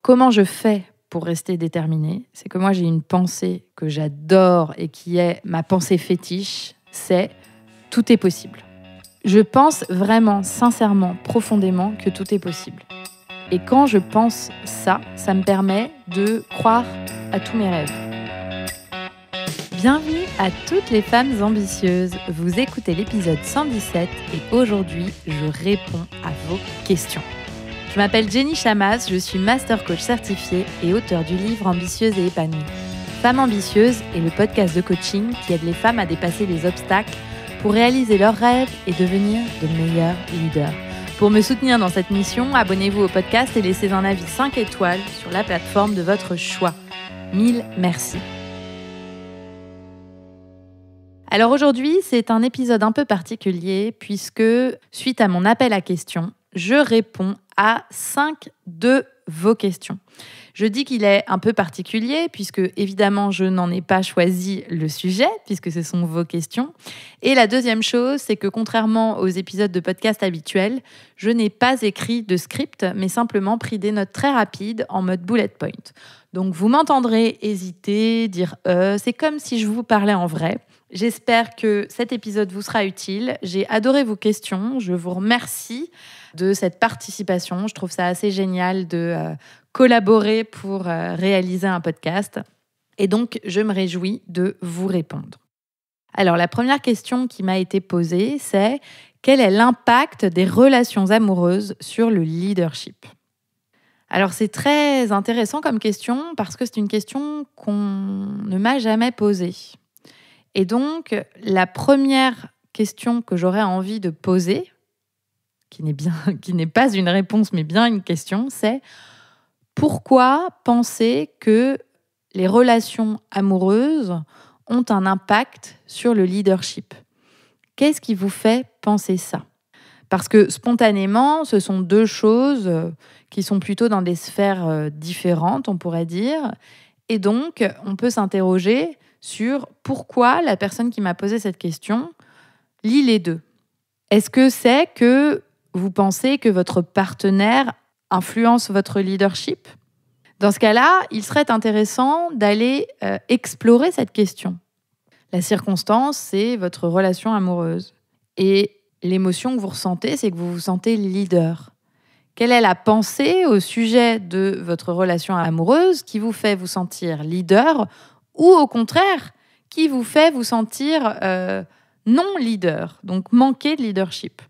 Comment je fais pour rester déterminée? C'est que moi, j'ai une pensée que j'adore et qui est ma pensée fétiche, c'est « tout est possible ». Je pense vraiment, sincèrement, profondément que tout est possible. Et quand je pense ça, ça me permet de croire à tous mes rêves. Bienvenue à toutes les femmes ambitieuses. Vous écoutez l'épisode 117 et aujourd'hui, je réponds à vos questions. Je m'appelle Jenny Chamas, je suis master coach certifiée et auteure du livre Ambitieuse et épanouie. Femme ambitieuse est le podcast de coaching qui aide les femmes à dépasser les obstacles pour réaliser leurs rêves et devenir de meilleurs leaders. Pour me soutenir dans cette mission, abonnez-vous au podcast et laissez un avis 5 étoiles sur la plateforme de votre choix. Mille merci. Alors aujourd'hui, c'est un épisode un peu particulier puisque, suite à mon appel à questions, je réponds à 5 de vos questions. Je dis qu'il est un peu particulier puisque, évidemment, je n'en ai pas choisi le sujet puisque ce sont vos questions. Et la deuxième chose, c'est que contrairement aux épisodes de podcast habituels, je n'ai pas écrit de script, mais simplement pris des notes très rapides en mode bullet point. Donc, vous m'entendrez hésiter, dire « c'est comme si je vous parlais en vrai ». J'espère que cet épisode vous sera utile. J'ai adoré vos questions. Je vous remercie de cette participation. Je trouve ça assez génial de collaborer pour réaliser un podcast. Et donc, je me réjouis de vous répondre. Alors, la première question qui m'a été posée, c'est quel est l'impact des relations amoureuses sur le leadership ? Alors, c'est très intéressant comme question parce que c'est une question qu'on ne m'a jamais posée. Et donc, la première question que j'aurais envie de poser, qui n'est pas une réponse, mais bien une question, c'est pourquoi penser que les relations amoureuses ont un impact sur le leadership ? Qu'est-ce qui vous fait penser ça ? Parce que spontanément, ce sont deux choses qui sont plutôt dans des sphères différentes, on pourrait dire. Et donc, on peut s'interroger sur pourquoi la personne qui m'a posé cette question lie les deux. Est-ce que c'est que vous pensez que votre partenaire influence votre leadership ? Dans ce cas-là, il serait intéressant d'aller explorer cette question. La circonstance, c'est votre relation amoureuse. Et l'émotion que vous ressentez, c'est que vous vous sentez leader. Quelle est la pensée au sujet de votre relation amoureuse qui vous fait vous sentir leader ou au contraire, qui vous fait vous sentir non leader, donc manquer de leadership.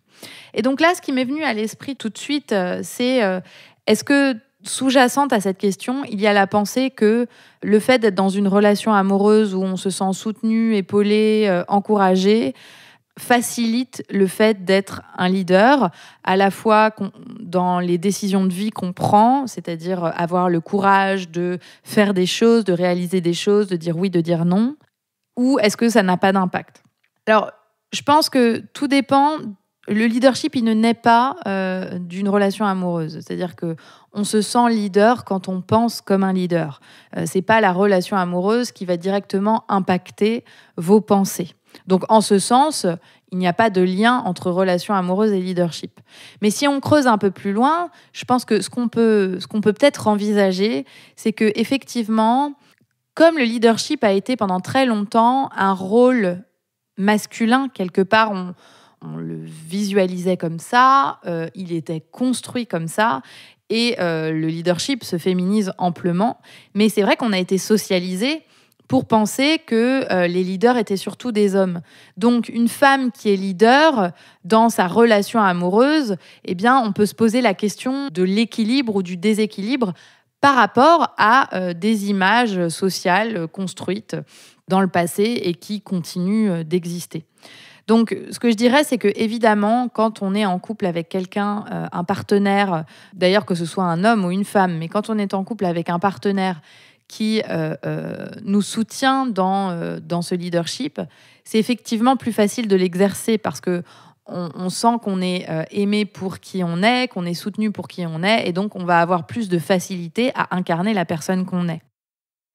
Et donc là, ce qui m'est venu à l'esprit tout de suite, c'est est-ce que sous-jacente à cette question, il y a la pensée que le fait d'être dans une relation amoureuse où on se sent soutenu, épaulé, encouragé, facilite le fait d'être un leader, à la fois dans les décisions de vie qu'on prend, c'est-à-dire avoir le courage de faire des choses, de réaliser des choses, de dire oui, de dire non, ou est-ce que ça n'a pas d'impact ? Alors, je pense que tout dépend. Le leadership, il ne naît pas d'une relation amoureuse. C'est-à-dire qu'on se sent leader quand on pense comme un leader. C'est pas la relation amoureuse qui va directement impacter vos pensées. Donc, en ce sens, il n'y a pas de lien entre relation amoureuse et leadership. Mais si on creuse un peu plus loin, je pense que ce qu'on peut peut-être envisager, c'est que effectivement, comme le leadership a été pendant très longtemps un rôle masculin, quelque part, on le visualisait comme ça, il était construit comme ça, et le leadership se féminise amplement. Mais c'est vrai qu'on a été socialisé pour penser que les leaders étaient surtout des hommes. Donc, une femme qui est leader dans sa relation amoureuse, eh bien, on peut se poser la question de l'équilibre ou du déséquilibre par rapport à des images sociales construites dans le passé et qui continuent d'exister. Donc, ce que je dirais, c'est que évidemment, quand on est en couple avec quelqu'un, un partenaire, d'ailleurs que ce soit un homme ou une femme, mais quand on est en couple avec un partenaire qui nous soutient dans ce leadership, c'est effectivement plus facile de l'exercer parce que on sent qu'on est aimé pour qui on est, qu'on est soutenu pour qui on est, et donc on va avoir plus de facilité à incarner la personne qu'on est.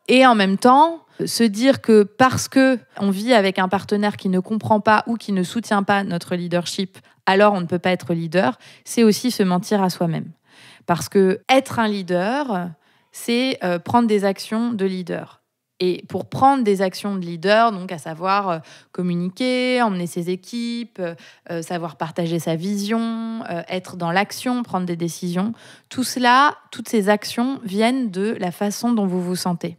Et en même temps, se dire que parce qu'on vit avec un partenaire qui ne comprend pas ou qui ne soutient pas notre leadership, alors on ne peut pas être leader, c'est aussi se mentir à soi-même. Parce que être un leader, c'est prendre des actions de leader. Et pour prendre des actions de leader, donc à savoir communiquer, emmener ses équipes, savoir partager sa vision, être dans l'action, prendre des décisions, tout cela, toutes ces actions viennent de la façon dont vous vous sentez.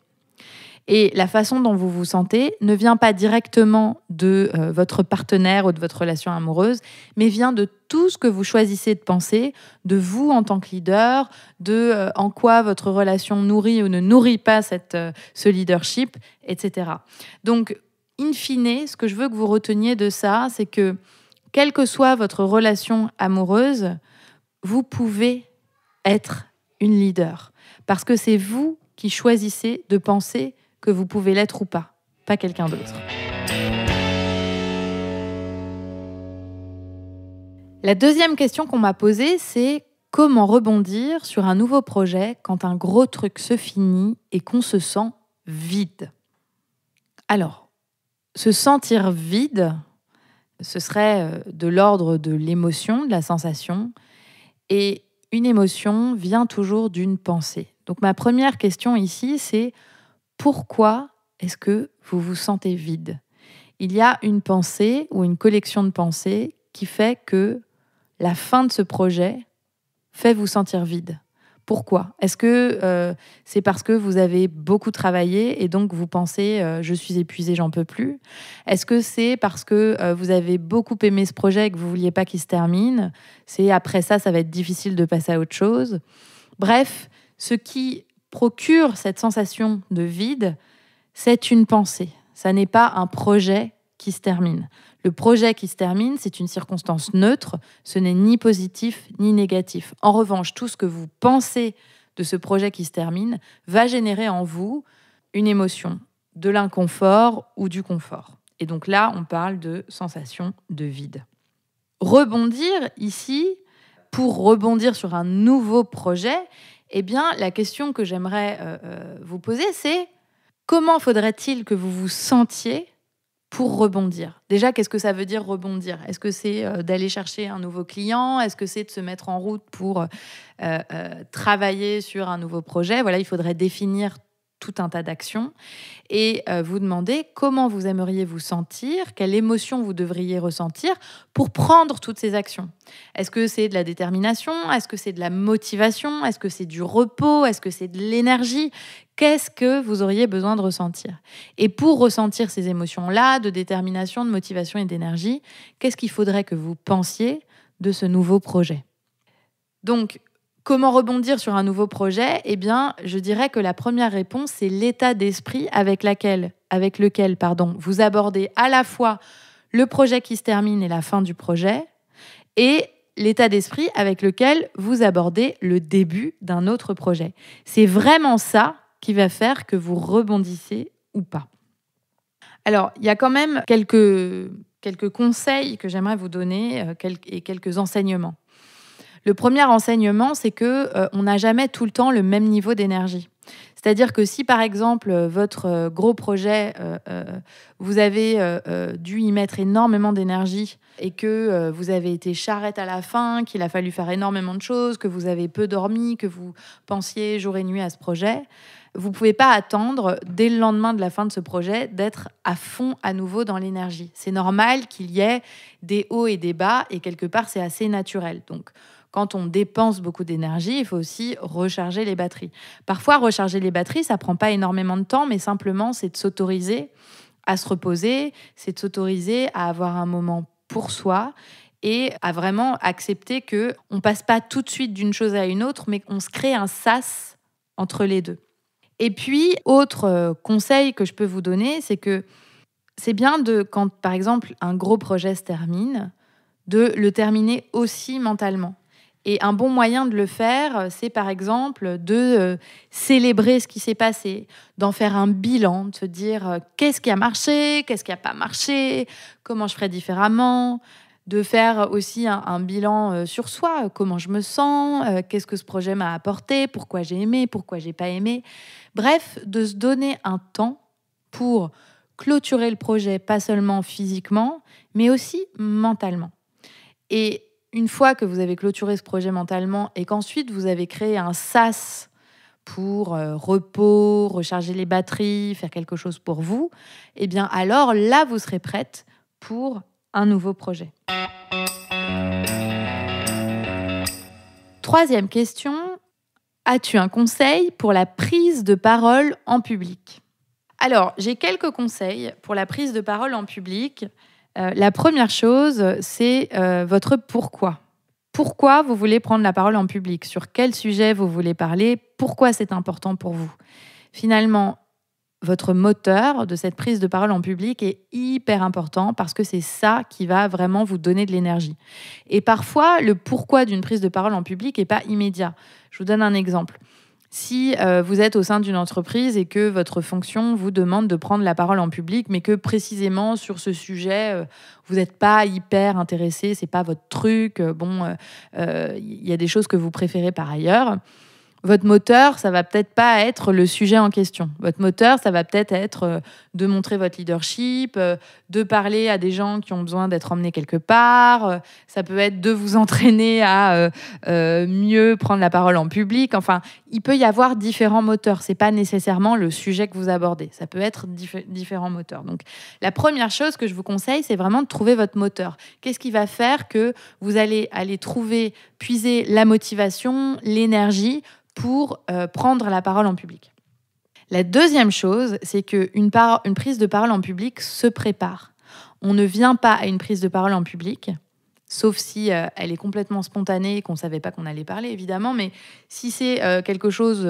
Et la façon dont vous vous sentez ne vient pas directement de votre partenaire ou de votre relation amoureuse, mais vient de tout ce que vous choisissez de penser, de vous en tant que leader, de en quoi votre relation nourrit ou ne nourrit pas ce leadership, etc. Donc, in fine, ce que je veux que vous reteniez de ça, c'est que quelle que soit votre relation amoureuse, vous pouvez être une leader. Parce que c'est vous qui choisissez de penser que vous pouvez l'être ou pas quelqu'un d'autre. La deuxième question qu'on m'a posée, c'est comment rebondir sur un nouveau projet quand un gros truc se finit et qu'on se sent vide. Alors, se sentir vide, ce serait de l'ordre de l'émotion, de la sensation, et une émotion vient toujours d'une pensée. Donc ma première question ici, c'est pourquoi est-ce que vous vous sentez vide ? Il y a une pensée ou une collection de pensées qui fait que la fin de ce projet fait vous sentir vide. Pourquoi ? Est-ce que c'est parce que vous avez beaucoup travaillé et donc vous pensez je suis épuisé, j'en peux plus ? Est-ce que c'est parce que vous avez beaucoup aimé ce projet et que vous ne vouliez pas qu'il se termine ? C'est après ça, ça va être difficile de passer à autre chose. Bref, ce qui procure cette sensation de vide, c'est une pensée. Ça n'est pas un projet qui se termine. Le projet qui se termine, c'est une circonstance neutre. Ce n'est ni positif ni négatif. En revanche, tout ce que vous pensez de ce projet qui se termine va générer en vous une émotion, de l'inconfort ou du confort. Et donc là, on parle de sensation de vide. Rebondir ici, pour rebondir sur un nouveau projet, eh bien, la question que j'aimerais vous poser, c'est comment faudrait-il que vous vous sentiez pour rebondir ? Déjà, qu'est-ce que ça veut dire rebondir ? Est-ce que c'est d'aller chercher un nouveau client ? Est-ce que c'est de se mettre en route pour travailler sur un nouveau projet ? Voilà, il faudrait définir tout un tas d'actions et vous demander comment vous aimeriez vous sentir, quelle émotion vous devriez ressentir pour prendre toutes ces actions. Est-ce que c'est de la détermination ? Est-ce que c'est de la motivation ? Est-ce que c'est du repos ? Est-ce que c'est de l'énergie ? Qu'est-ce que vous auriez besoin de ressentir ? Et pour ressentir ces émotions-là, de détermination, de motivation et d'énergie, qu'est-ce qu'il faudrait que vous pensiez de ce nouveau projet ? Donc, comment rebondir sur un nouveau projet ? Eh bien, je dirais que la première réponse, c'est l'état d'esprit avec lequel vous abordez à la fois le projet qui se termine et la fin du projet, et l'état d'esprit avec lequel vous abordez le début d'un autre projet. C'est vraiment ça qui va faire que vous rebondissez ou pas. Alors, il y a quand même quelques conseils que j'aimerais vous donner et quelques enseignements. Le premier enseignement, c'est qu'on n'a jamais tout le temps le même niveau d'énergie. C'est-à-dire que si, par exemple, votre gros projet, vous avez dû y mettre énormément d'énergie et que vous avez été charrette à la fin, qu'il a fallu faire énormément de choses, que vous avez peu dormi, que vous pensiez jour et nuit à ce projet, vous ne pouvez pas attendre, dès le lendemain de la fin de ce projet, d'être à fond à nouveau dans l'énergie. C'est normal qu'il y ait des hauts et des bas, et quelque part, c'est assez naturel. Donc, quand on dépense beaucoup d'énergie, il faut aussi recharger les batteries. Parfois, recharger les batteries, ça ne prend pas énormément de temps, mais simplement, c'est de s'autoriser à se reposer, c'est de s'autoriser à avoir un moment pour soi et à vraiment accepter qu'on ne passe pas tout de suite d'une chose à une autre, mais qu'on se crée un sas entre les deux. Et puis, autre conseil que je peux vous donner, c'est que c'est bien quand, par exemple, un gros projet se termine, de le terminer aussi mentalement. Et un bon moyen de le faire, c'est par exemple de célébrer ce qui s'est passé, d'en faire un bilan, de se dire qu'est-ce qui a marché, qu'est-ce qui n'a pas marché, comment je ferais différemment, de faire aussi un bilan sur soi, comment je me sens, qu'est-ce que ce projet m'a apporté, pourquoi j'ai aimé, pourquoi j'ai pas aimé. Bref, de se donner un temps pour clôturer le projet, pas seulement physiquement, mais aussi mentalement. Et une fois que vous avez clôturé ce projet mentalement et qu'ensuite vous avez créé un sas pour repos, recharger les batteries, faire quelque chose pour vous, eh bien alors là, vous serez prête pour un nouveau projet. Troisième question, as-tu un conseil pour la prise de parole en public ? Alors, j'ai quelques conseils pour la prise de parole en public. La première chose, c'est votre pourquoi. Pourquoi vous voulez prendre la parole en public ? Sur quel sujet vous voulez parler ? Pourquoi c'est important pour vous ? Finalement, votre moteur de cette prise de parole en public est hyper important parce que c'est ça qui va vraiment vous donner de l'énergie. Et parfois, le pourquoi d'une prise de parole en public n'est pas immédiat. Je vous donne un exemple. Si vous êtes au sein d'une entreprise et que votre fonction vous demande de prendre la parole en public, mais que précisément sur ce sujet, vous n'êtes pas hyper intéressé, c'est pas votre truc, il y a des choses que vous préférez par ailleurs, votre moteur, ça va peut-être pas être le sujet en question. Votre moteur, ça va peut-être être de montrer votre leadership, de parler à des gens qui ont besoin d'être emmenés quelque part. Ça peut être de vous entraîner à mieux prendre la parole en public. Enfin, il peut y avoir différents moteurs. C'est pas nécessairement le sujet que vous abordez. Ça peut être différents moteurs. Donc, la première chose que je vous conseille, c'est vraiment de trouver votre moteur. Qu'est-ce qui va faire que vous allez aller trouver, puiser la motivation, l'énergie pour prendre la parole en public. La deuxième chose, c'est qu'une prise de parole en public se prépare. On ne vient pas à une prise de parole en public, sauf si elle est complètement spontanée et qu'on ne savait pas qu'on allait parler, évidemment, mais si c'est quelque chose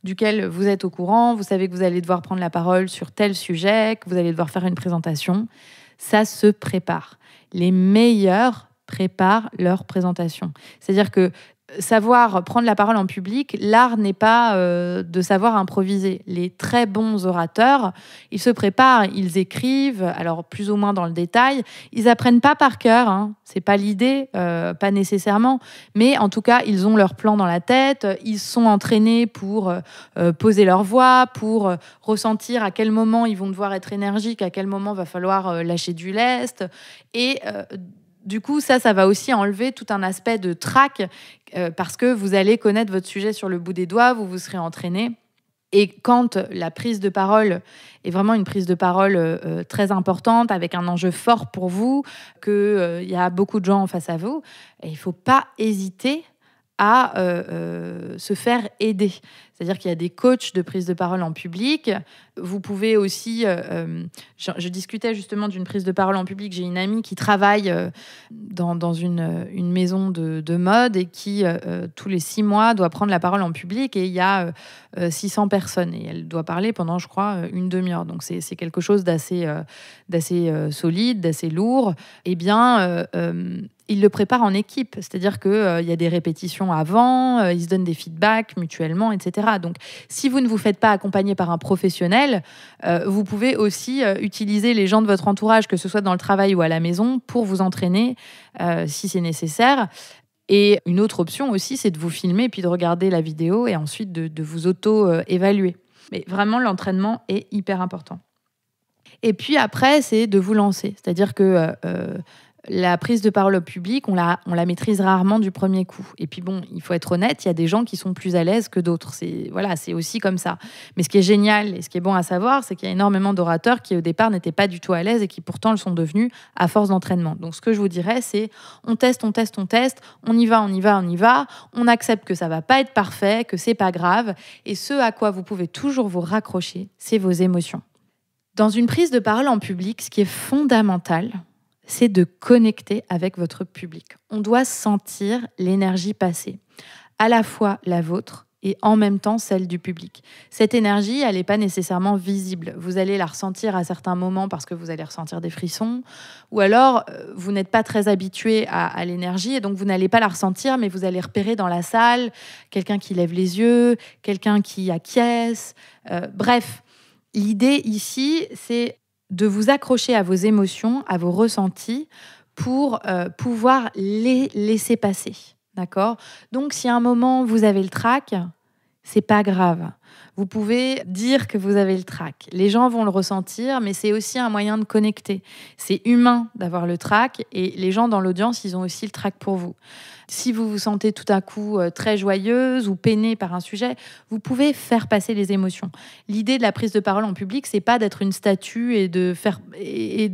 duquel vous êtes au courant, vous savez que vous allez devoir prendre la parole sur tel sujet, que vous allez devoir faire une présentation, ça se prépare. Les meilleurs préparent leur présentation. C'est-à-dire que savoir prendre la parole en public, l'art n'est pas de savoir improviser. Les très bons orateurs, ils se préparent, ils écrivent, alors plus ou moins dans le détail. Ils apprennent pas par cœur, hein. C'est pas l'idée, pas nécessairement. Mais en tout cas, ils ont leur plan dans la tête. Ils sont entraînés pour poser leur voix, pour ressentir à quel moment ils vont devoir être énergiques, à quel moment va falloir lâcher du lest. Et du coup, ça va aussi enlever tout un aspect de trac parce que vous allez connaître votre sujet sur le bout des doigts, vous vous serez entraîné. Et quand la prise de parole est vraiment une prise de parole très importante, avec un enjeu fort pour vous, qu'il y a beaucoup de gens en face à vous, il ne faut pas hésiter à se faire aider. C'est-à-dire qu'il y a des coachs de prise de parole en public. Vous pouvez aussi... je discutais justement d'une prise de parole en public. J'ai une amie qui travaille dans une maison de mode et qui, tous les 6 mois, doit prendre la parole en public. Et il y a 600 personnes. Et elle doit parler pendant, je crois, une demi-heure. Donc, c'est quelque chose d'assez solide, d'assez lourd. Eh bien... ils le préparent en équipe, c'est-à-dire qu'il y a des répétitions avant, ils se donnent des feedbacks mutuellement, etc. Donc, si vous ne vous faites pas accompagner par un professionnel, vous pouvez aussi utiliser les gens de votre entourage, que ce soit dans le travail ou à la maison, pour vous entraîner si c'est nécessaire. Et une autre option aussi, c'est de vous filmer puis de regarder la vidéo et ensuite de vous auto-évaluer. Mais vraiment, l'entraînement est hyper important. Et puis après, c'est de vous lancer. C'est-à-dire que la prise de parole au public, on la maîtrise rarement du premier coup. Et puis bon, il faut être honnête, il y a des gens qui sont plus à l'aise que d'autres. C'est aussi comme ça. Mais ce qui est génial et ce qui est bon à savoir, c'est qu'il y a énormément d'orateurs qui au départ n'étaient pas du tout à l'aise et qui pourtant le sont devenus à force d'entraînement. Donc ce que je vous dirais, c'est on teste, on y va. On accepte que ça va pas être parfait, que c'est pas grave. Et ce à quoi vous pouvez toujours vous raccrocher, c'est vos émotions. Dans une prise de parole en public, ce qui est fondamental, c'est de connecter avec votre public. On doit sentir l'énergie passer, à la fois la vôtre et en même temps celle du public. Cette énergie, elle n'est pas nécessairement visible. Vous allez la ressentir à certains moments parce que vous allez ressentir des frissons, ou alors vous n'êtes pas très habitué à l'énergie et donc vous n'allez pas la ressentir, mais vous allez repérer dans la salle quelqu'un qui lève les yeux, quelqu'un qui acquiesce. Bref, l'idée ici, c'est de vous accrocher à vos émotions, à vos ressentis, pour pouvoir les laisser passer. D'accord ? Donc, si à un moment, vous avez le trac, C'est pas grave. Vous pouvez dire que vous avez le trac. Les gens vont le ressentir, mais c'est aussi un moyen de connecter. C'est humain d'avoir le trac et les gens dans l'audience, ils ont aussi le trac pour vous. Si vous vous sentez tout à coup très joyeuse ou peinée par un sujet, vous pouvez faire passer les émotions. L'idée de la prise de parole en public, c'est pas d'être une statue et de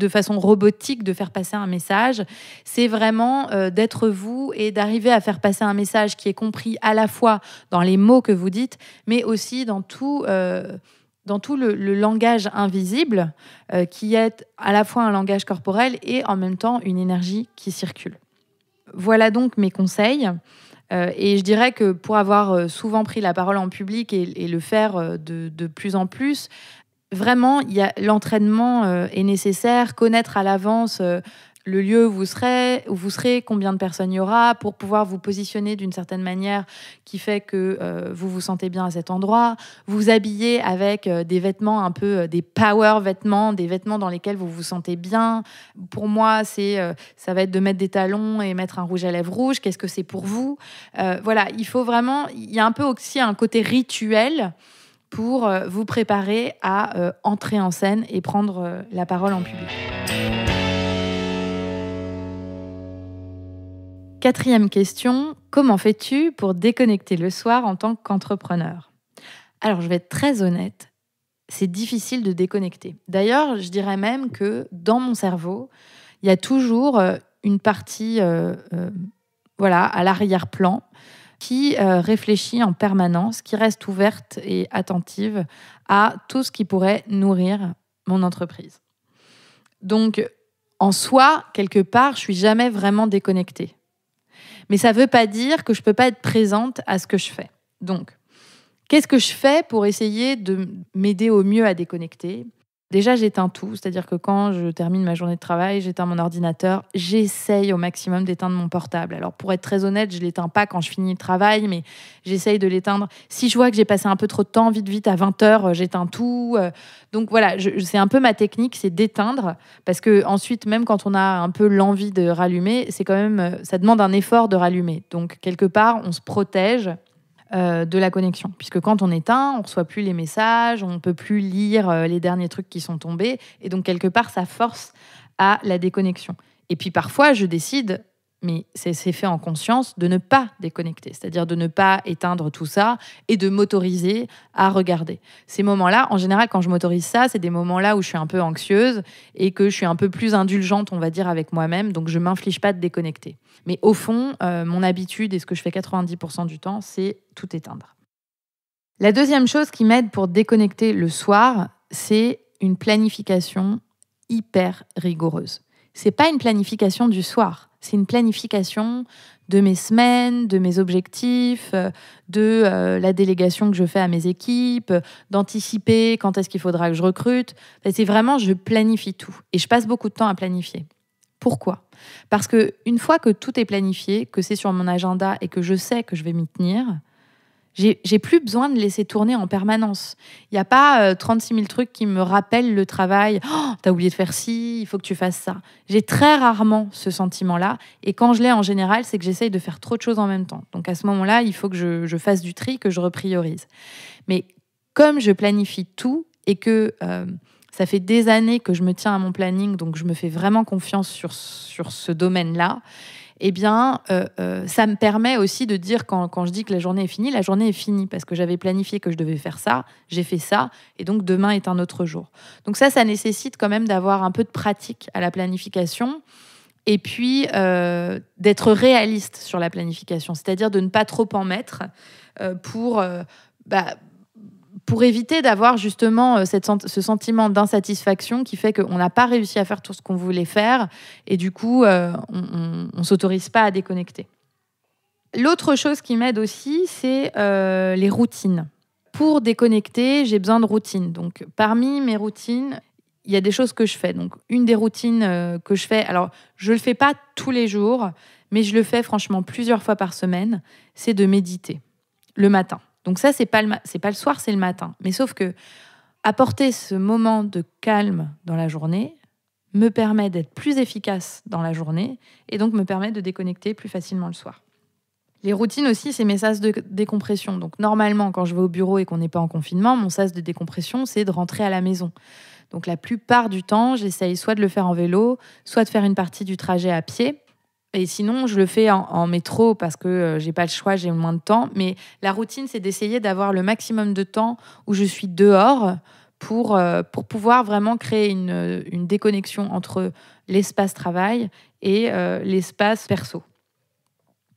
façon robotique de faire passer un message. C'est vraiment d'être vous et d'arriver à faire passer un message qui est compris à la fois dans les mots que vous dites, mais aussi dans tout le langage invisible, qui est à la fois un langage corporel et en même temps une énergie qui circule. Voilà donc mes conseils. Et je dirais que pour avoir souvent pris la parole en public et le faire de plus en plus, vraiment, l'entraînement est nécessaire, connaître à l'avance le lieu où vous serez, combien de personnes il y aura, pour pouvoir vous positionner d'une certaine manière qui fait que vous vous sentez bien à cet endroit, vous habiller avec des vêtements un peu, des power vêtements, des vêtements dans lesquels vous vous sentez bien. Pour moi, ça va être de mettre des talons et mettre un rouge à lèvres rouge. Qu'est-ce que c'est pour vous ? Voilà, il y a un peu aussi un côté rituel pour vous préparer à entrer en scène et prendre la parole en public. 4e question, comment fais-tu pour déconnecter le soir en tant qu'entrepreneur ? Alors, je vais être très honnête, c'est difficile de déconnecter. D'ailleurs, je dirais même que dans mon cerveau, il y a toujours une partie à l'arrière-plan qui réfléchit en permanence, qui reste ouverte et attentive à tout ce qui pourrait nourrir mon entreprise. Donc, en soi, quelque part, je suis jamais vraiment déconnectée. Mais ça ne veut pas dire que je ne peux pas être présente à ce que je fais. Donc, qu'est-ce que je fais pour essayer de m'aider au mieux à déconnecter ? Déjà, j'éteins tout, c'est-à-dire que quand je termine ma journée de travail, j'éteins mon ordinateur, j'essaye au maximum d'éteindre mon portable. Alors, pour être très honnête, je ne l'éteins pas quand je finis le travail, mais j'essaye de l'éteindre. Si je vois que j'ai passé un peu trop de temps, vite, à 20h, j'éteins tout. Donc voilà, c'est un peu ma technique, c'est d'éteindre, parce que ensuite, même quand on a un peu l'envie de rallumer, c'est quand même, ça demande un effort de rallumer. Donc, quelque part, on se protège de la connexion. Puisque quand on éteint, on ne reçoit plus les messages, on ne peut plus lire les derniers trucs qui sont tombés. Et donc, quelque part, ça force à la déconnexion. Et puis, parfois, je décide, mais c'est fait en conscience, de ne pas déconnecter. C'est-à-dire de ne pas éteindre tout ça et de m'autoriser à regarder. Ces moments-là, en général, quand je m'autorise ça, c'est des moments-là où je suis un peu anxieuse et que je suis un peu plus indulgente, on va dire, avec moi-même. Donc, je ne m'inflige pas de déconnecter. Mais au fond, mon habitude et ce que je fais 90% du temps, c'est tout éteindre. La deuxième chose qui m'aide pour déconnecter le soir, c'est une planification hyper rigoureuse. C'est pas une planification du soir, c'est une planification de mes semaines, de mes objectifs, de la délégation que je fais à mes équipes, d'anticiper quand est-ce qu'il faudra que je recrute. C'est vraiment, je planifie tout. Et je passe beaucoup de temps à planifier. Pourquoi ? Parce qu'une fois que tout est planifié, que c'est sur mon agenda et que je sais que je vais m'y tenir, j'ai plus besoin de laisser tourner en permanence. Il n'y a pas 36 000 trucs qui me rappellent le travail. Oh, t'as oublié de faire ci, il faut que tu fasses ça. J'ai très rarement ce sentiment-là. Et quand je l'ai en général, c'est que j'essaye de faire trop de choses en même temps. Donc à ce moment-là, il faut que je fasse du tri, que je repriorise. Mais comme je planifie tout et que ça fait des années que je me tiens à mon planning, donc je me fais vraiment confiance sur ce domaine-là, eh bien, ça me permet aussi de dire, quand je dis que la journée est finie, parce que j'avais planifié que je devais faire ça, j'ai fait ça, et donc demain est un autre jour. Donc ça nécessite quand même d'avoir un peu de pratique à la planification, et puis d'être réaliste sur la planification, c'est-à-dire de ne pas trop en mettre pour éviter d'avoir justement ce sentiment d'insatisfaction qui fait qu'on n'a pas réussi à faire tout ce qu'on voulait faire et du coup, on ne s'autorise pas à déconnecter. L'autre chose qui m'aide aussi, c'est les routines. Pour déconnecter, j'ai besoin de routines. Donc, parmi mes routines, il y a des choses que je fais. Donc, une des routines que je fais, alors je ne le fais pas tous les jours, mais je le fais franchement plusieurs fois par semaine, c'est de méditer le matin. Donc ça, c'est pas le soir, c'est le matin. Mais sauf que apporter ce moment de calme dans la journée me permet d'être plus efficace dans la journée et donc me permet de déconnecter plus facilement le soir. Les routines aussi, c'est mes sas de décompression. Donc normalement, quand je vais au bureau et qu'on n'est pas en confinement, mon sas de décompression, c'est de rentrer à la maison. Donc la plupart du temps, j'essaye soit de le faire en vélo, soit de faire une partie du trajet à pied. Et sinon, je le fais en métro parce que j'ai pas le choix, j'ai moins de temps. Mais la routine, c'est d'essayer d'avoir le maximum de temps où je suis dehors pour pouvoir vraiment créer une déconnexion entre l'espace travail et l'espace perso.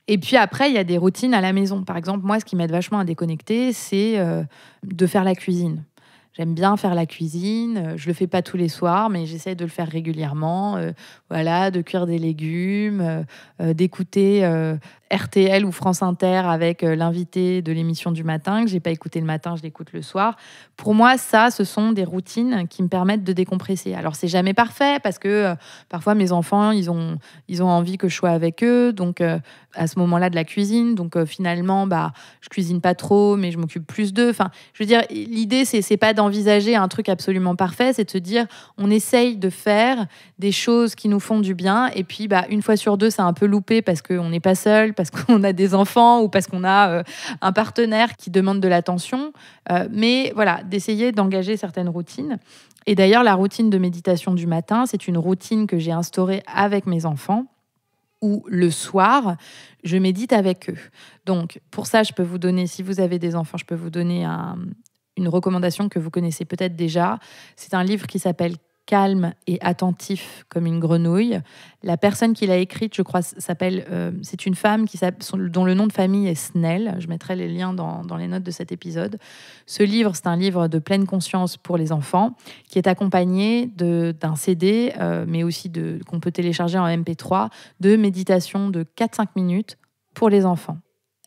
Et puis après, il y a des routines à la maison. Par exemple, moi, ce qui m'aide vachement à déconnecter, c'est de faire la cuisine. J'aime bien faire la cuisine. Je le fais pas tous les soirs, mais j'essaie de le faire régulièrement. Voilà, de cuire des légumes, d'écouter RTL ou France Inter avec l'invité de l'émission du matin que j'ai pas écouté le matin, je l'écoute le soir. Pour moi, ça, ce sont des routines qui me permettent de décompresser. Alors c'est jamais parfait parce que parfois mes enfants, ils ont envie que je sois avec eux, donc à ce moment-là de la cuisine. Donc finalement, je cuisine pas trop, mais je m'occupe plus d'eux. Enfin, je veux dire, l'idée c'est pas d'envisager un truc absolument parfait, c'est de se dire on essaye de faire des choses qui nous font du bien. Et puis une fois sur deux, c'est un peu loupé parce qu'on n'est pas seul, parce qu'on a des enfants ou parce qu'on a un partenaire qui demande de l'attention. Mais voilà, d'essayer d'engager certaines routines. Et d'ailleurs, la routine de méditation du matin, c'est une routine que j'ai instaurée avec mes enfants, où le soir, je médite avec eux. Donc, pour ça, je peux vous donner, si vous avez des enfants, je peux vous donner une recommandation que vous connaissez peut-être déjà. C'est un livre qui s'appelle Calme et attentif comme une grenouille. La personne qui l'a écrite, je crois, c'est une femme dont le nom de famille est Snell. Je mettrai les liens dans les notes de cet épisode. Ce livre, c'est un livre de pleine conscience pour les enfants qui est accompagné d'un CD, mais aussi qu'on peut télécharger en MP3, de méditation de 4-5 minutes pour les enfants.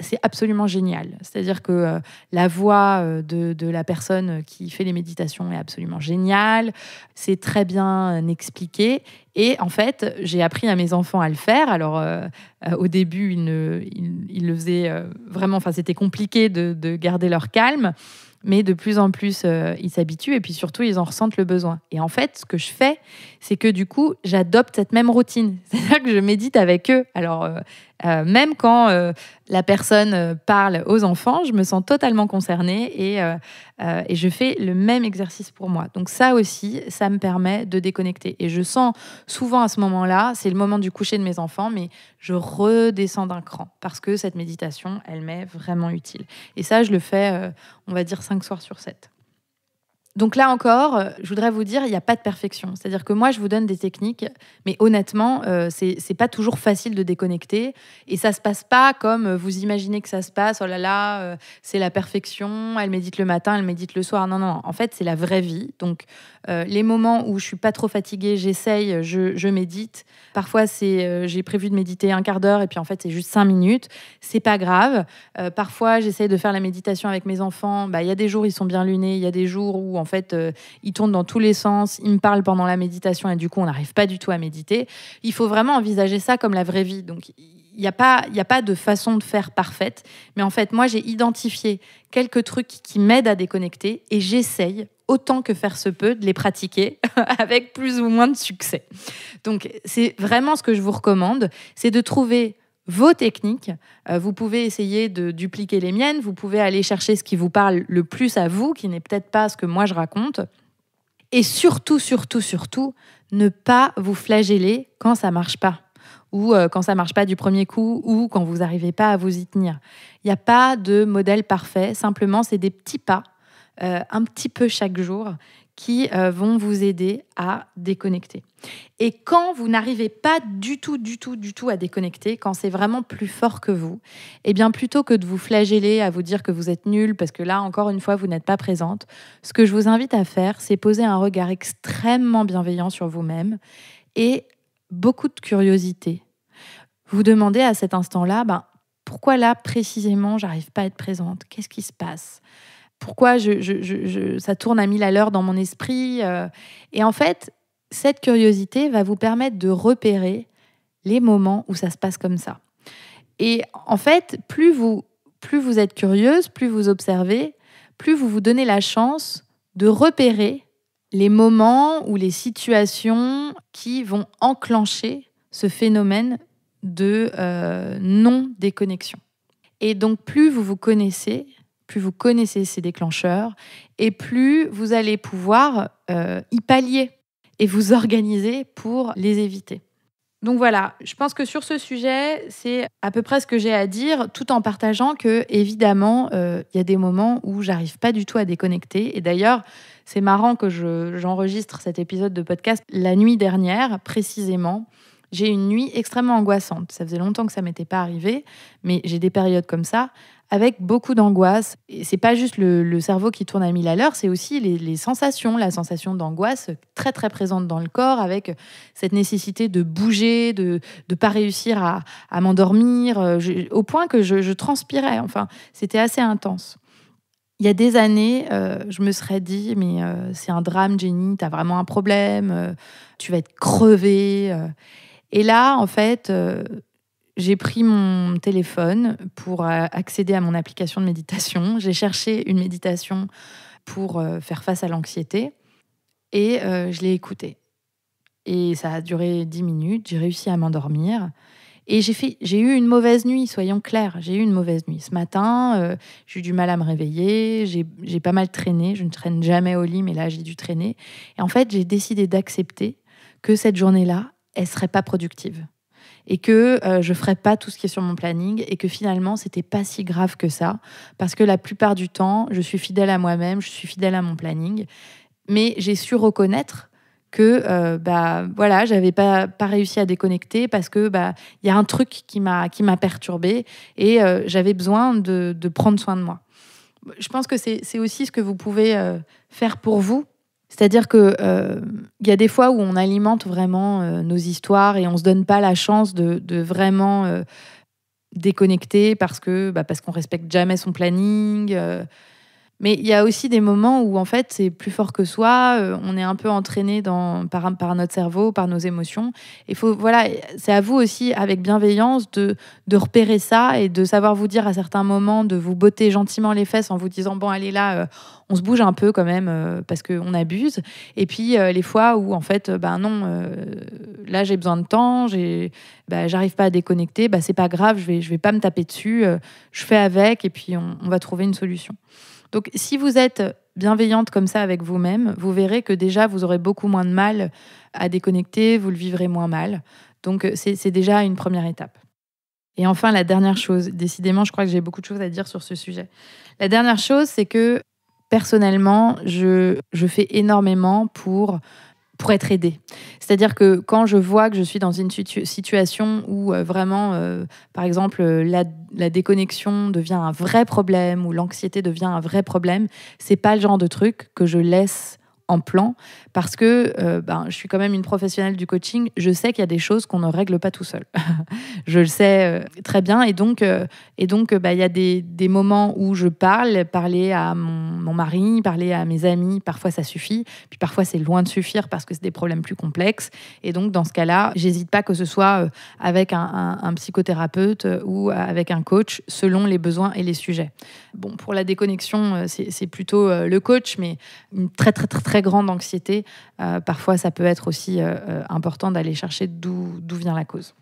C'est absolument génial. C'est-à-dire que la voix de la personne qui fait les méditations est absolument géniale. C'est très bien expliqué. Et en fait, j'ai appris à mes enfants à le faire. Alors, au début, ils le faisaient vraiment... Enfin, c'était compliqué de garder leur calme. Mais de plus en plus, ils s'habituent et puis surtout, ils en ressentent le besoin. Et en fait, ce que je fais, c'est que du coup, j'adopte cette même routine. C'est-à-dire que je médite avec eux. Alors, même quand la personne parle aux enfants, je me sens totalement concernée et je fais le même exercice pour moi. Donc ça aussi, ça me permet de déconnecter. Et je sens souvent à ce moment-là, c'est le moment du coucher de mes enfants, mais je redescends d'un cran parce que cette méditation, elle m'est vraiment utile. Et ça, je le fais, on va dire, 5 soirs sur 7. Donc là encore, je voudrais vous dire, il n'y a pas de perfection. C'est-à-dire que moi, je vous donne des techniques, mais honnêtement, c'est pas toujours facile de déconnecter. Et ça se passe pas comme vous imaginez que ça se passe. Oh là là, c'est la perfection. Elle médite le matin, elle médite le soir. Non, non. En fait, c'est la vraie vie. Donc, les moments où je suis pas trop fatiguée, j'essaye, je médite. Parfois, j'ai prévu de méditer un quart d'heure et puis en fait, c'est juste 5 minutes. C'est pas grave. Parfois, j'essaye de faire la méditation avec mes enfants. Il y a des jours, ils sont bien lunés. Il y a des jours où, en fait, ils tournent dans tous les sens. Ils me parlent pendant la méditation et du coup, on n'arrive pas du tout à méditer. Il faut vraiment envisager ça comme la vraie vie. Donc, il n'y a pas de façon de faire parfaite. Mais en fait, moi, j'ai identifié quelques trucs qui m'aident à déconnecter et j'essaye, autant que faire se peut, de les pratiquer avec plus ou moins de succès. Donc, c'est vraiment ce que je vous recommande, c'est de trouver vos techniques. Vous pouvez essayer de dupliquer les miennes, vous pouvez aller chercher ce qui vous parle le plus à vous, qui n'est peut-être pas ce que moi je raconte. Et surtout, surtout, surtout, ne pas vous flageller quand ça marche pas. Ou quand ça marche pas du premier coup, ou quand vous n'arrivez pas à vous y tenir. Il n'y a pas de modèle parfait, simplement c'est des petits pas, un petit peu chaque jour, qui vont vous aider à déconnecter. Et quand vous n'arrivez pas du tout à déconnecter, quand c'est vraiment plus fort que vous, eh bien plutôt que de vous flageller, à vous dire que vous êtes nul, parce que là, encore une fois, vous n'êtes pas présente, ce que je vous invite à faire, c'est poser un regard extrêmement bienveillant sur vous-même et beaucoup de curiosité. Vous demandez à cet instant-là, pourquoi là, précisément, j'arrive pas à être présente ? Qu'est-ce qui se passe ? Pourquoi ça tourne à 1000 à l'heure dans mon esprit ? Et en fait, cette curiosité va vous permettre de repérer les moments où ça se passe comme ça. Et en fait, plus vous êtes curieuse, plus vous observez, plus vous vous donnez la chance de repérer les moments ou les situations qui vont enclencher ce phénomène de non-déconnexion. Et donc, plus vous vous connaissez, plus vous connaissez ces déclencheurs, et plus vous allez pouvoir y pallier et vous organiser pour les éviter. Donc voilà, je pense que sur ce sujet, c'est à peu près ce que j'ai à dire, tout en partageant que, évidemment, y a des moments où j'arrive pas du tout à déconnecter. Et d'ailleurs, c'est marrant que j'enregistre cet épisode de podcast la nuit dernière, précisément. J'ai une nuit extrêmement angoissante. Ça faisait longtemps que ça m'était pas arrivé, mais j'ai des périodes comme ça, avec beaucoup d'angoisse. Et c'est pas juste le cerveau qui tourne à 1000 à l'heure, c'est aussi les sensations, la sensation d'angoisse très très présente dans le corps, avec cette nécessité de bouger, de pas réussir à m'endormir, au point que je transpirais. Enfin, c'était assez intense. Il y a des années, je me serais dit, mais c'est un drame, Jenny, t'as vraiment un problème, tu vas être crevée. Et là, en fait, j'ai pris mon téléphone pour accéder à mon application de méditation. J'ai cherché une méditation pour faire face à l'anxiété et je l'ai écoutée. Et ça a duré 10 minutes, j'ai réussi à m'endormir. Et j'ai eu une mauvaise nuit, soyons clairs. J'ai eu une mauvaise nuit. Ce matin, j'ai eu du mal à me réveiller, j'ai pas mal traîné. Je ne traîne jamais au lit, mais là, j'ai dû traîner. Et en fait, j'ai décidé d'accepter que cette journée-là, elle serait pas productive. Et que je ferais pas tout ce qui est sur mon planning et que finalement, c'était pas si grave que ça. Parce que la plupart du temps, je suis fidèle à moi-même, je suis fidèle à mon planning. Mais j'ai su reconnaître que voilà, j'avais pas réussi à déconnecter parce que y a un truc qui m'a perturbée et j'avais besoin de prendre soin de moi. Je pense que c'est aussi ce que vous pouvez faire pour vous. C'est-à-dire que y a des fois où on alimente vraiment nos histoires et on se donne pas la chance de vraiment déconnecter parce qu'on respecte jamais son planning. Mais il y a aussi des moments où, en fait, c'est plus fort que soi. On est un peu entraîné par notre cerveau, par nos émotions. Voilà, c'est à vous aussi, avec bienveillance, de repérer ça et de savoir vous dire à certains moments, de vous botter gentiment les fesses en vous disant, bon, allez là, on se bouge un peu quand même parce qu'on abuse. Et puis, les fois où, en fait, non, là, j'ai besoin de temps, j'arrive pas à déconnecter, c'est pas grave, je vais pas me taper dessus, je fais avec et puis on va trouver une solution. Donc, si vous êtes bienveillante comme ça avec vous-même, vous verrez que déjà, vous aurez beaucoup moins de mal à déconnecter, vous le vivrez moins mal. Donc, c'est déjà une première étape. Et enfin, la dernière chose, décidément, je crois que j'ai beaucoup de choses à dire sur ce sujet. La dernière chose, c'est que personnellement, je fais énormément pour être aidée. C'est-à-dire que quand je vois que je suis dans une situation où vraiment, par exemple, la déconnexion devient un vrai problème ou l'anxiété devient un vrai problème, c'est pas le genre de truc que je laisse en plan parce que je suis quand même une professionnelle du coaching. Je sais qu'il y a des choses qu'on ne règle pas tout seul. Je le sais très bien. Et donc, il y a des moments où je parler à mon mari, parler à mes amis. Parfois, ça suffit. Puis parfois, c'est loin de suffire parce que c'est des problèmes plus complexes. Et donc, dans ce cas-là, j'hésite pas que ce soit avec un psychothérapeute ou avec un coach selon les besoins et les sujets. Bon, pour la déconnexion, c'est plutôt le coach, mais une très, très, très, très grande anxiété, parfois, ça peut être aussi important d'aller chercher d'où vient la cause.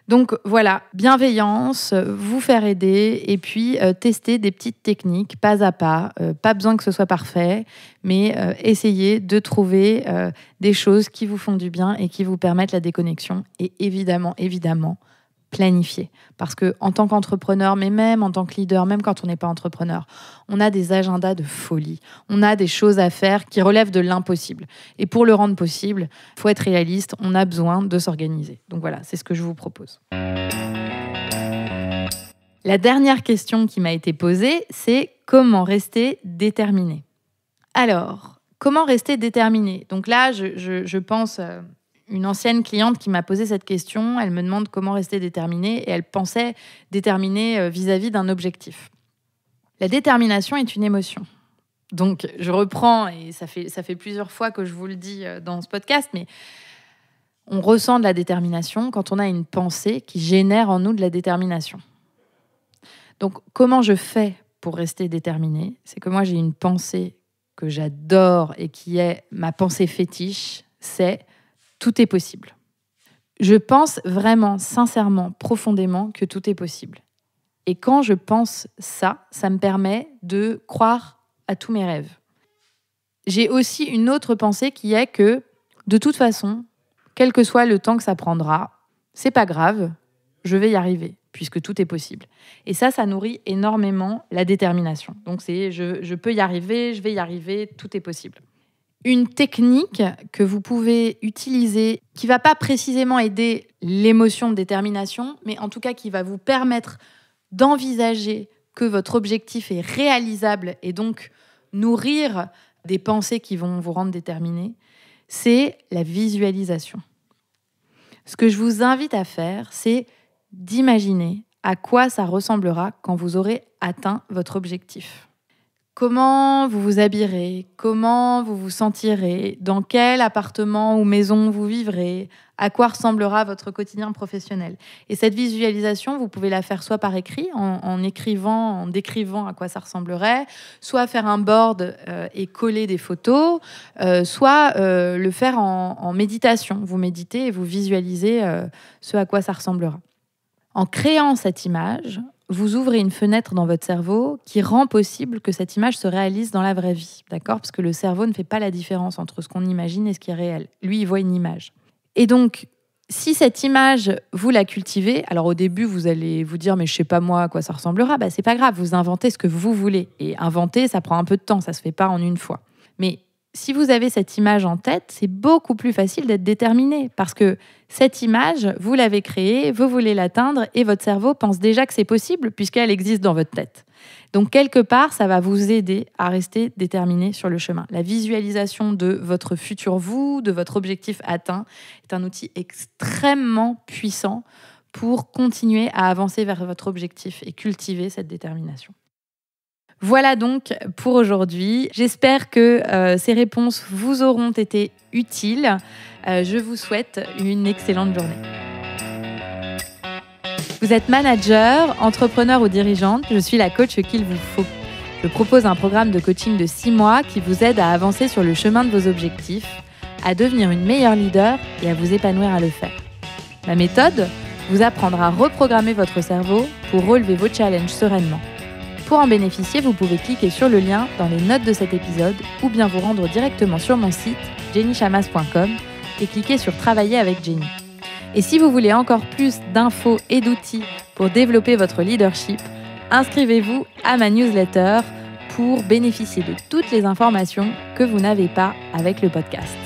Donc voilà, bienveillance, vous faire aider et puis tester des petites techniques pas à pas. Pas besoin que ce soit parfait, mais essayez de trouver des choses qui vous font du bien et qui vous permettent la déconnexion. Et évidemment, planifier. Parce qu'en tant qu'entrepreneur, mais même en tant que leader, même quand on n'est pas entrepreneur, on a des agendas de folie. On a des choses à faire qui relèvent de l'impossible. Et pour le rendre possible, il faut être réaliste, on a besoin de s'organiser. Donc voilà, c'est ce que je vous propose. La dernière question qui m'a été posée, c'est comment rester déterminé ? Alors, comment rester déterminé ? Donc là, je pense... une ancienne cliente qui m'a posé cette question, elle me demande comment rester déterminée et elle pensait déterminée vis-à-vis d'un objectif. La détermination est une émotion. Donc, je reprends, et ça fait plusieurs fois que je vous le dis dans ce podcast, mais on ressent de la détermination quand on a une pensée qui génère en nous de la détermination. Donc, comment je fais pour rester déterminée ? C'est que moi, j'ai une pensée que j'adore et qui est ma pensée fétiche, c'est tout est possible. Je pense vraiment, sincèrement, profondément que tout est possible. Et quand je pense ça, ça me permet de croire à tous mes rêves. J'ai aussi une autre pensée qui est que, de toute façon, quel que soit le temps que ça prendra, c'est pas grave, je vais y arriver, puisque tout est possible. Et ça nourrit énormément la détermination. Donc c'est je peux y arriver, je vais y arriver, tout est possible. Une technique que vous pouvez utiliser, qui ne va pas précisément aider l'émotion de détermination, mais en tout cas qui va vous permettre d'envisager que votre objectif est réalisable et donc nourrir des pensées qui vont vous rendre déterminé, c'est la visualisation. Ce que je vous invite à faire, c'est d'imaginer à quoi ça ressemblera quand vous aurez atteint votre objectif. Comment vous vous habillerez, comment vous vous sentirez, dans quel appartement ou maison vous vivrez, à quoi ressemblera votre quotidien professionnel. Et cette visualisation, vous pouvez la faire soit par écrit, en écrivant, en décrivant à quoi ça ressemblerait, soit faire un board et coller des photos, soit le faire en méditation. Vous méditez et vous visualisez ce à quoi ça ressemblera. En créant cette image, vous ouvrez une fenêtre dans votre cerveau qui rend possible que cette image se réalise dans la vraie vie, d'accord ? Parce que le cerveau ne fait pas la différence entre ce qu'on imagine et ce qui est réel. Lui, il voit une image. Et donc, si cette image, vous la cultivez, alors au début, vous allez vous dire « mais je sais pas moi à quoi ça ressemblera », c'est pas grave, vous inventez ce que vous voulez. Et inventer, ça prend un peu de temps, ça se fait pas en une fois. Mais si vous avez cette image en tête, c'est beaucoup plus facile d'être déterminé parce que cette image, vous l'avez créée, vous voulez l'atteindre et votre cerveau pense déjà que c'est possible puisqu'elle existe dans votre tête. Donc, quelque part, ça va vous aider à rester déterminé sur le chemin. La visualisation de votre futur vous, de votre objectif atteint, est un outil extrêmement puissant pour continuer à avancer vers votre objectif et cultiver cette détermination. Voilà donc pour aujourd'hui. J'espère que ces réponses vous auront été utiles. Je vous souhaite une excellente journée. Vous êtes manager, entrepreneur ou dirigeante, je suis la coach qu'il vous faut. Je propose un programme de coaching de 6 mois qui vous aide à avancer sur le chemin de vos objectifs, à devenir une meilleure leader et à vous épanouir à le faire. Ma méthode vous apprendra à reprogrammer votre cerveau pour relever vos challenges sereinement. Pour en bénéficier, vous pouvez cliquer sur le lien dans les notes de cet épisode ou bien vous rendre directement sur mon site jennychamas.com et cliquer sur « Travailler avec Jenny ». Et si vous voulez encore plus d'infos et d'outils pour développer votre leadership, inscrivez-vous à ma newsletter pour bénéficier de toutes les informations que vous n'avez pas avec le podcast.